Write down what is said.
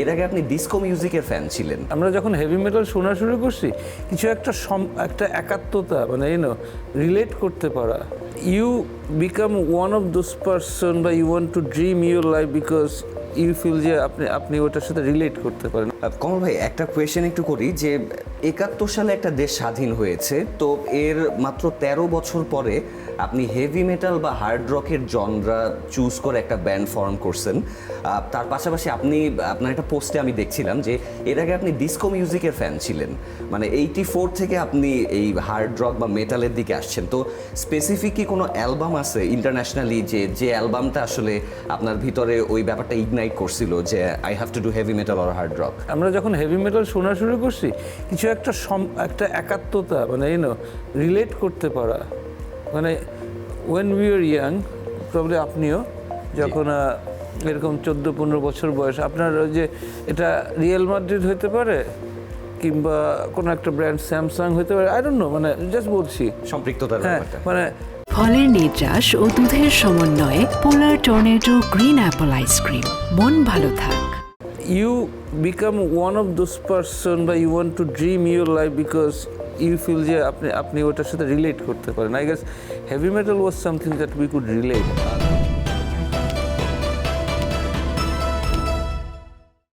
এর আগে আপনি ডিসকো মিউজিকের ফ্যান ছিলেন। আমরা যখন হেভি মেটাল শোনা শুরু করছি কিছু একটা একাত্মতা মানে রিলেট করতে পারা। You become one of those person বা you want to dream your life because you feel যে আপনি ওটার সাথে রিলেট করতে পারেন। কমল ভাই, একটা কোয়েশ্চেন একটু করি যে 71 সালে একটা দেশ স্বাধীন হয়েছে, তো এর মাত্র 13 বছর পরে আপনি হেভি মেটাল বা হার্ড রকের জনরা চুজ করে একটা ব্যান্ড ফর্ম করছেন। তার পাশাপাশি আপনার একটা পোস্টে আমি দেখছিলাম যে এর আগে আপনি ডিসকো মিউজিকের ফ্যান ছিলেন, মানে 84 থেকে আপনি এই হার্ড রক বা মেটালের দিকে আসছেন। তো স্পেসিফিক কি কোনো অ্যালবাম আছে ইন্টারন্যাশনালি যে অ্যালবামটা আসলে আপনার ভিতরে ওই ব্যাপারটা ইগনাইট করছিল যে I have to do heavy metal or hard rock? আমরা যখন হেভি মেটাল শোনা শুরু করছি কিছু একটা একাত্মতা মানে রিলেট করতে পারা। মানে when we are young, probably আপনিও যখন এরকম 14-15 বছর বয়স, আপনার যে এটা রিয়েল মাদ্রিদ হতে পারে কিংবা কোনো একটা ব্র্যান্ড স্যামসাং হতে পারে, আই ডোন্ট নো, মানে জাস্ট বলছি সম্পৃক্ততার হ্যাঁ ব্যাপারটা। মানে ফলের নির্যাস ও দুধের সমন্বয়ে পোলার টর্নেডো গ্রিন অ্যাপল আইসক্রিম। মন ভালো থাক। you become one of those person বা you want to dream your life because you feel যে আপনি ওটার সাথে রিলেট করতে পারেন। I guess heavy metal was something that we could relate.